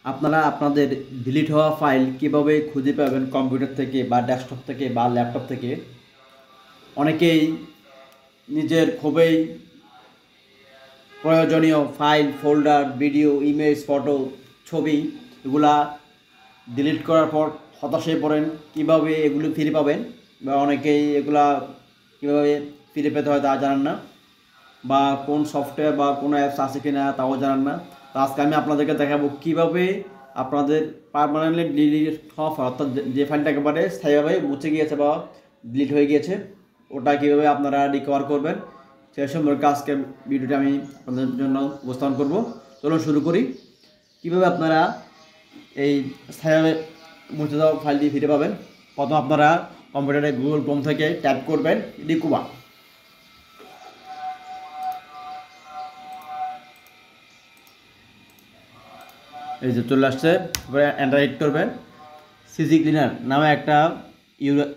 আপনারা আপনাদের ডিলিট হওয়া ফাইল কিভাবে খুঁজে পাবেন কম্পিউটার থেকে বা ডেস্কটপ থেকে বা ল্যাপটপ থেকে। অনেকেই নিজের খুবই প্রয়োজনীয় file, folder, video, image, photo, ছবি এগুলা ডিলিট করার পর হতাশায় পড়েন কীভাবে এগুলো ফিরে পাবেন, বা অনেকেই এগুলা কীভাবে ফিরে পেতে হয় তা জানেন না, বা কোন সফটওয়্যার বা কোনো অ্যাপস আছে কি না তাও জানেন না। তো আজকে আমি আপনাদেরকে দেখাবো কীভাবে আপনাদের পারমানেন্টলি ডিলিট হওয়া ফাইল, অর্থাৎ যে ফাইলটা একেবারে স্থায়ীভাবে মুছে গিয়েছে বা ডিলিট হয়ে গিয়েছে ওটা কীভাবে আপনারা রিকভার করবেন সেই সম্পর্কে আজকে ভিডিওটি আমি আপনাদের জন্য উপস্থাপন করব। চলুন শুরু করি। কীভাবে আপনারা এই স্থায়ীভাবে মুছে যাওয়া ফাইলটি ফিরে পাবেন। প্রথম আপনারা কম্পিউটারে গুগল ক্রোম থেকে টাইপ করবেন রিকুবা। এই যে চলে আসছে, এন্টার হিট করবেন। সিজি ক্লিনার নামে একটা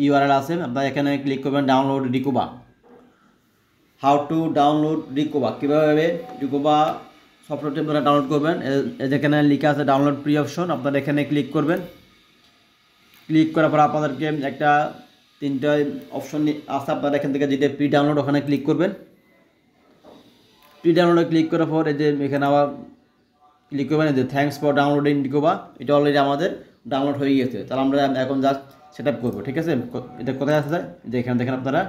ইউআরএল আছে, আপনারা এখানে ক্লিক করবেন ডাউনলোড রিকুবা। হাউ টু ডাউনলোড রিকুবা, কীভাবে রিকুবা সফটওয়্যারটি আপনারা ডাউনলোড করবেন। যেখানে লেখা আছে ডাউনলোড প্রি অপশন, আপনারা এখানে ক্লিক করবেন। ক্লিক করার পর আপনাদেরকে একটা তিনটা অপশন আছে, আপনারা এখান থেকে যেটা প্রি ডাউনলোড ওখানে ক্লিক করবেন। প্রি ডাউনলোডে ক্লিক করার পর এই যে এখানে আবার ক্লিক করবেন যে থ্যাঙ্কস ফর ডাউনলোডিং রিকুবা। এটা অলরেডি আমাদের ডাউনলোড হয়ে গেছে, তাহলে আমরা এখন জাস্ট সেট আপ করবো। ঠিক আছে, এটা কোথায় আছে যে এখানে দেখেন আপনারা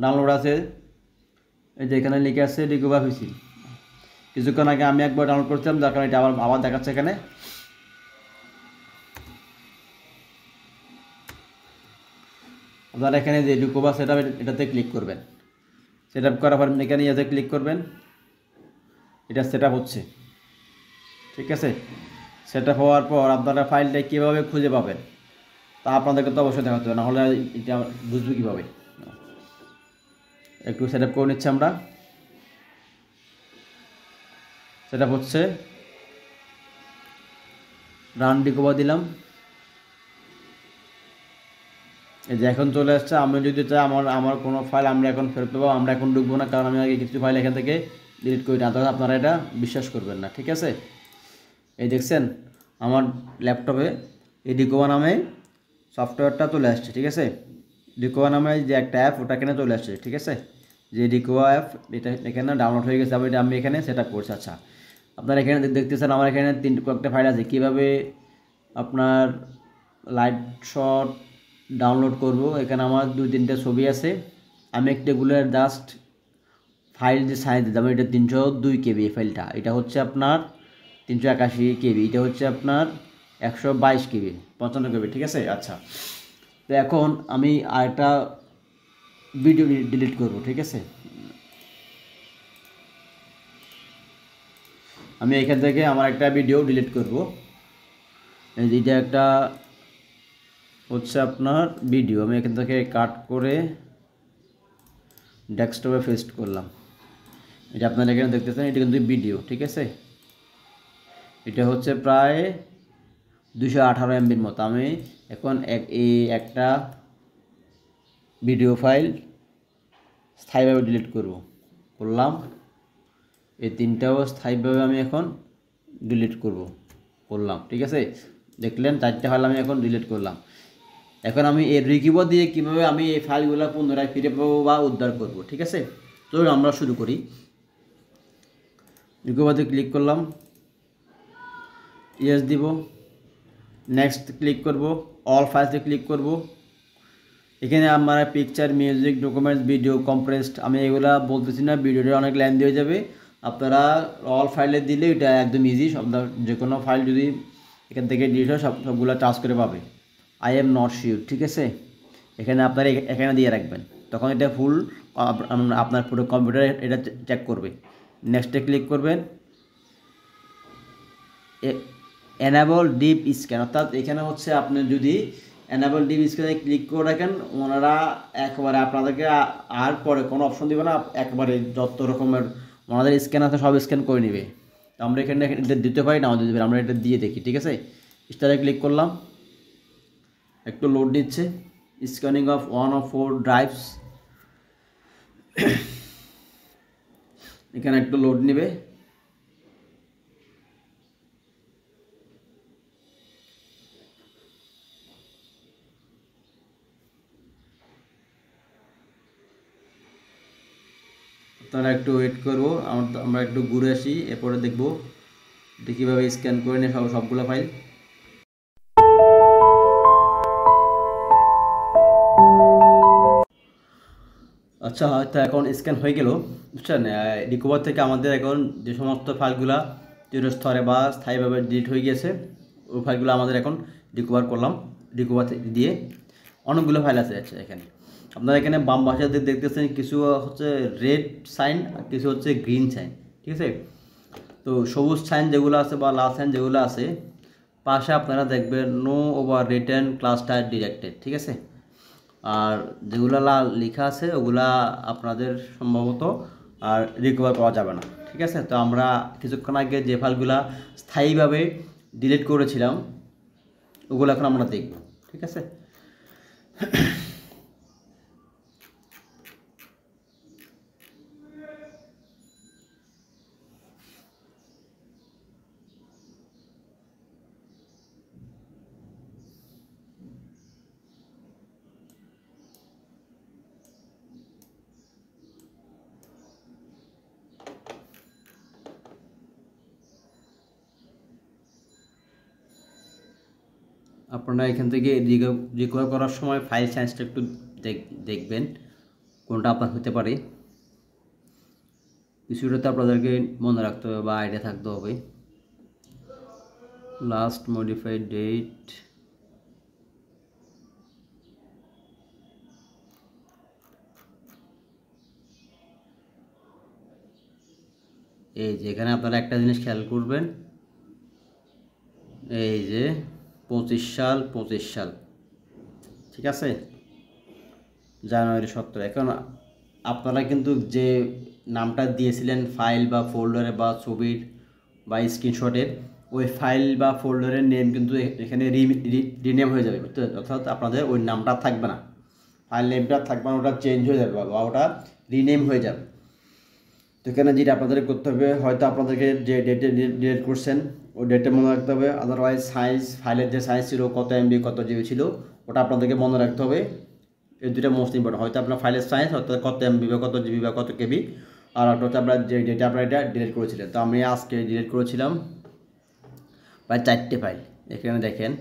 ডাউনলোড আছে, এই যে এখানে লিখে আছে রিকুবা পিসি। কিছুক্ষণ আগে আমি একবার ডাউনলোড করছিলাম, যার কারণে এটা আবার দেখাচ্ছে এখানে। আপনারা এখানে যে রিকুবা সেট আপ এটাতে ক্লিক করবেন। সেট আপ করার পর এখানে ইয়াতে ক্লিক করবেন। এটা সেট আপ হচ্ছে, ঠিক আছে। সেট আপ হওয়ার পর আপনারা ফাইলটা কীভাবে খুঁজে পাবেন তা আপনাদেরকে তো অবশ্যই দেখাতে হবে, নাহলে এটা বুঝবে কীভাবে। একটু সেট আপ করে নিচ্ছি আমরা। সেট আপ হচ্ছে, রান রিকোভা দিলাম। এই যে এখন চলে আসছে। আমি যদি চাই আমার কোনো ফাইল আমরা এখন ফেরত পাবো, আমরা এখন ঢুকবো না, কারণ আমি আগে কিছু ফাইল এখান থেকে ডিলিট করি না, তাহলে আপনারা এটা বিশ্বাস করবেন না। ঠিক আছে, এই দেখছেন আমার ল্যাপটপে এই রিকোভা নামে সফটওয়্যারটা চলে আসছে। ঠিক আছে, রিকোভা নামে যে একটা অ্যাপ ওটা এখানে চলে আসছে। ঠিক আছে, যে রিকোভা অ্যাপ এটা এখানে ডাউনলোড হয়ে গেছে, এটা আমি এখানে সেট আপ করছি। আচ্ছা, আপনারা এখানে দেখতেছেন আমার এখানে কয়েকটা ফাইল আছে। কীভাবে আপনার লাইট শট ডাউনলোড করব, এখানে আমার 2-3টা ছবি আছে। আমি একটাগুলোর জাস্ট ফাইল যে সাইজ দিতাম, এটা 302 কেবি এই ফাইলটা। এটা হচ্ছে আপনার 381 কেবি, এটা হচ্ছে আপনার 122 কেবি, 55 কেবি। ঠিক আছে, আচ্ছা। তো এখন আমি আরেকটা ভিডিও ডিলিট করব। ঠিক আছে, আমি এখান থেকে আমার একটা ভিডিও ডিলিট করব। এইটা একটা হচ্ছে আপনার ভিডিও, আমি এখান থেকে কাট করে ডেস্কটপে পেস্ট করলাম। এটা আপনারা এখানে দেখতেছেন, এটা কিন্তু ভিডিও। ঠিক আছে, এটা হচ্ছে প্রায় 218 এমবির মতো। আমি এখন এই একটা ভিডিও ফাইল স্থায়ীভাবে ডিলিট করলাম। এই তিনটাও স্থায়ীভাবে আমি এখন ডিলিট করলাম। ঠিক আছে, দেখলেন 4টা ফাইল আমি এখন ডিলিট করলাম। এখন আমি এই রিকভার দিয়ে কীভাবে আমি এই ফাইলগুলো পুনরায় ফিরে পাবো বা উদ্ধার করব। ঠিক আছে, তো আমরা শুরু করি। রিকভার দিয়ে ক্লিক করলাম, ইয়েস দিব, নেক্সট ক্লিক করব, অল ফাইলসে ক্লিক করব। এখানে আমার picture, music, documents, video, compressed, আমি এগুলা বলতেছি না, ভিডিওটা অনেক লেন্থি হয়ে যাবে। আপনারা অল ফাইলে দিলে এটা একদম ইজি, যে কোনো ফাইল যদি এখান থেকে ডিলিট হয় সবগুলো টাচ করে পাবে। I am not sure. ঠিক আছে, এখানে আপনারা এখানে দিয়ে রাখবেন, তখন এটা ফুল আপনার পুরো কম্পিউটারে এটা চেক করবে। নেক্সটে ক্লিক করবেন, এনাবল ডিপ স্ক্যান, অর্থাৎ এখানে হচ্ছে আপনি যদি এনাবল ডিপ স্ক্যানে ক্লিক করে রাখেন, ওনারা একবারে আপনাদেরকে আর পরে কোনো অপশন দেবে না, একবারে যত রকমের ওনাদের স্ক্যান আছে সব স্ক্যান করে নেবে। তো আমরা এখানে এটা দিতে পারি না, দিতে পারি, আমরা এটা দিয়ে দেখি। ঠিক আছে, স্টারে ক্লিক করলাম, একটু লোড দিচ্ছে। স্ক্যানিং অফ 1 of 4 ড্রাইভস, এখানে একটু লোড নেবে। তাহলে একটু ওয়েট করবো, আমরা একটু ঘুরে আসি, এরপরে দেখবো কীভাবে স্ক্যান করে নিয়ে সবগুলো ফাইল। আচ্ছা, হয়তো এখন স্ক্যান হয়ে গেল, বুঝছেন। রিকভার থেকে আমাদের এখন যে সমস্ত ফাইলগুলো চিরস্তরে বা স্থায়ীভাবে ডিলিট হয়ে গিয়েছে, ওই ফাইলগুলো আমাদের এখন রিকভার করলাম। রিকভার দিয়ে অনেকগুলো ফাইল আছে। আচ্ছা, এখানে আপনারা এখানে বাম পাশে দেখতেছেন কিছু হচ্ছে রেড সাইন আর কিছু হচ্ছে গ্রিন সাইন, ঠিক আছে। তো সবুজ সাইন যেগুলো আছে বা লাল সাইন যেগুলো আছে, পাশে আপনারা দেখবেন no overwritten cluster directed, ঠিক আছে। আর যেগুলো লাল লেখা আছে ওগুলা আপনাদের সম্ভবত আর রিকভার করা যাবে না, ঠিক আছে। তো আমরা কিছুক্ষণ আগে যে ফাইলগুলা স্থায়ীভাবে ডিলিট করেছিলাম ওগুলো এখন আমরা দেখব, ঠিক আছে। আপনারা এখান থেকে রিকভার করার সময় ফাইল সাইজটা একটু দেখবেন কোনটা আপনার হতে পারে। কিছুটা তো আপনাদেরকে মনে রাখতে হবে বা আইডিয়া থাকতে হবে। লাস্ট মডিফাইড ডেট, এই যে এখানে আপনারা একটা জিনিস খেয়াল করবেন, এই যে 25 সাল, ঠিক আছে, জানুয়ারি 17। এখন আপনারা কিন্তু যে নামটা দিয়েছিলেন ফাইল বা ফোল্ডারে বা ছবির বা স্ক্রিনশটের, ওই ফাইল বা ফোল্ডারের নেম কিন্তু এখানে রিনেম হয়ে যাবে, অর্থাৎ আপনাদের ওই নামটা থাকবে না, ফাইল নেমটা থাকবে না, ওটা চেঞ্জ হয়ে যাবে বা ওটা রিনেম হয়ে যাবে। তো এখানে যেটা আপনাদের করতে হবে, হয়তো আপনাদেরকে যে ডেটে ডিলিট করছেন ওই ডেটে মনে রাখতে হবে, আদারওয়াইজ সাইজ, ফাইলের যে সাইজ ছিল কত এমবি কত জিবি ছিল ওটা আপনাদেরকে মনে রাখতে হবে। এই দুটো মোস্ট ইম্পর্টেন্ট, হয়তো আপনার ফাইলের সাইজ অর্থাৎ কত এমবি বা কত জিবি বা কত কেবি, আর একটা হচ্ছে আপনার যে ডেটা আপনার এটা ডিলিট করেছিলেন। তো আমি আজকে ডিলিট করেছিলাম প্রায় 4টে ফাইল। এখানে দেখেন,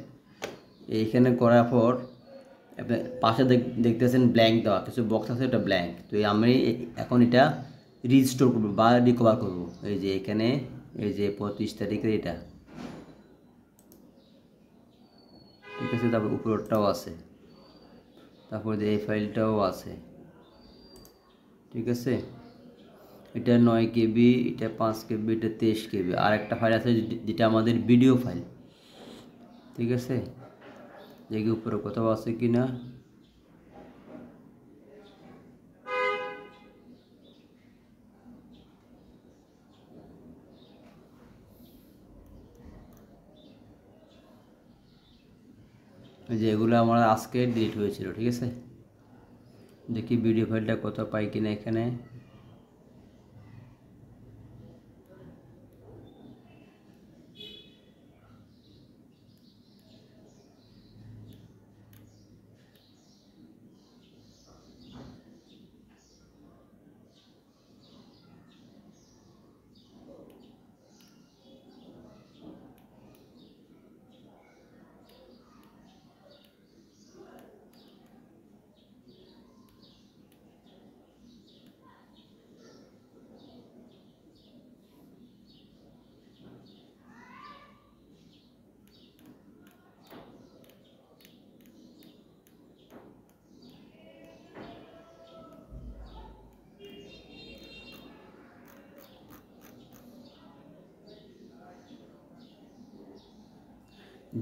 এইখানে করার পর আপনি পাশে দেখতেছেন ব্ল্যাঙ্ক দেওয়া কিছু বক্স আছে, এটা ব্ল্যাঙ্ক। তো আমি এখন এটা রিস্টোর করবো বা রিকভার করবো। এই যে এখানে এই যে 25 তারিখের এটা, ঠিক আছে। তারপর উপরেরটাও আছে, তারপরে এই ফাইলটাও আছে, ঠিক আছে। এটা 9 কেবি, এটা 5 কেবি, এটা 23 কেবি। আর একটা ফাইল আছে যেটা আমাদের ভিডিও ফাইল, ঠিক আছে। দেখি উপরে কোথাও আছে কি না। যে এগুলো আমার আজকে ডিলিট হয়েছিল, ঠিক আছে। দেখি ভিডিও ফাইলটা কোথাও পাই কিনা এখানে।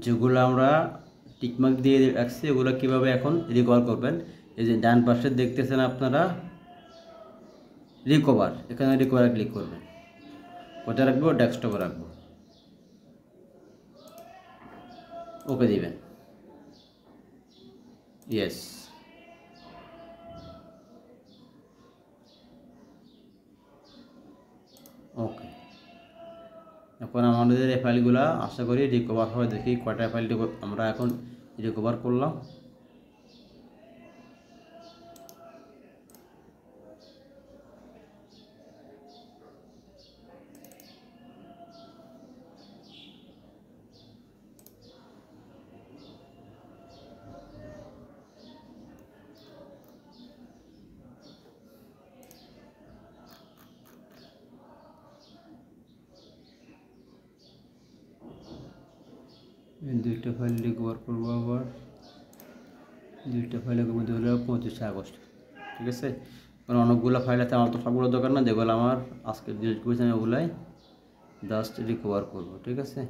যেগুলো আমরা টিকমার্ক দিয়ে রাখছি ওগুলো কীভাবে এখন রিকভার করবেন, এই যে ডান পাশে দেখতেছেন আপনারা রিকভার, এখানে রিকভারে ক্লিক করবেন। কোথায় রাখবো? ডেস্কটপে রাখবো, ওকে দিবেন, ইয়েস। ওকে, এখন আমাদের এই ফাইলগুলো আশা করি রিকভার হয়। দেখি কয়টা ফাইল আমরা এখন রিকভার করলাম। এই দুইটা ফাইল রিকভার করবো, আবার দুইটা ফাইলের মধ্যে হলো 25 আগস্ট। ঠিক আছে, কারণ অনেকগুলো ফাইল আছে, আমার তো সবগুলো দরকার না, যেগুলো আমার আজকে ডিলিট করেছি আমি ওগুলাই জাস্ট রিকভার করবো। ঠিক আছে,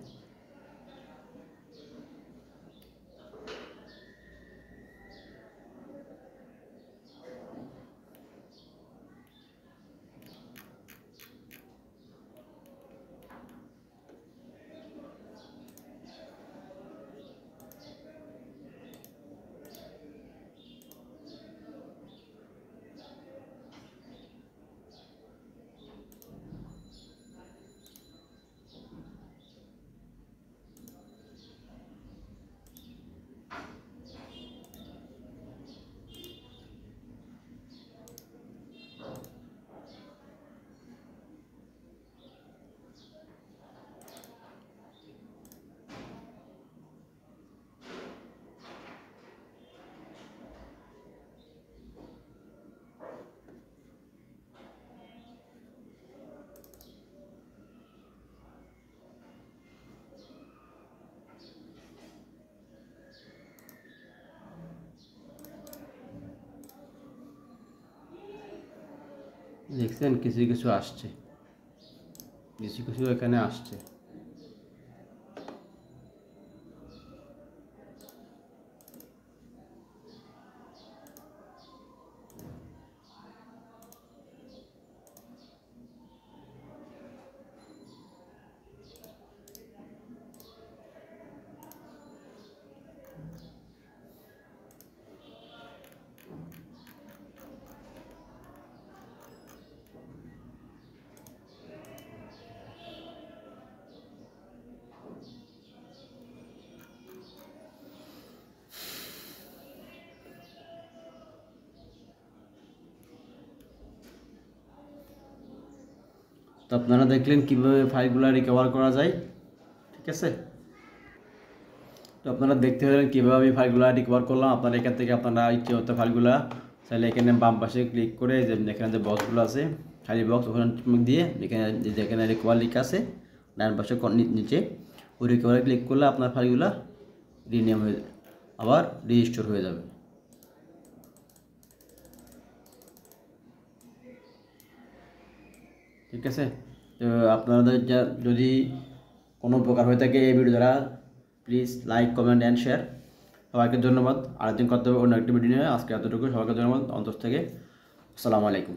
দেখছেন কিছু কিছু আসছে, কিছু কিছু এখানে আসছে। তো আপনারা দেখলেন কীভাবে ফাইলগুলো রিকভার করা যায়। ঠিক আছে, তো আপনারা দেখতে পেলেন কীভাবে আমি ফাইলগুলো রিকভার করলাম। আপনারা এখান থেকে আপনারা ইচ্ছে হতো ফাইলগুলো চাইলে এখানে বাম পাশে ক্লিক করে যে এখানে যে বক্সগুলো আছে খালি বক্স, ওখানে দিয়ে এখানে যেখানে রিকভার লিখা আছে ডান পাশে নিচে ওই রিকভারে ক্লিক করলে আপনার ফাইলগুলো রিনেম হয়ে আবার রিস্টোর হয়ে যাবে। ঠিক আছে, তো আপনাদের যদি কোনো উপকার হয়ে থাকে এই ভিডিও দ্বারা please like, comment and share. সবাইকে ধন্যবাদ। আরেকদিন কথা হবে অন্য একটি ভিডিও নিয়ে। আজকে এতটুকু, সবাইকে ধন্যবাদ অন্তর থেকে। আসসালামু আলাইকুম।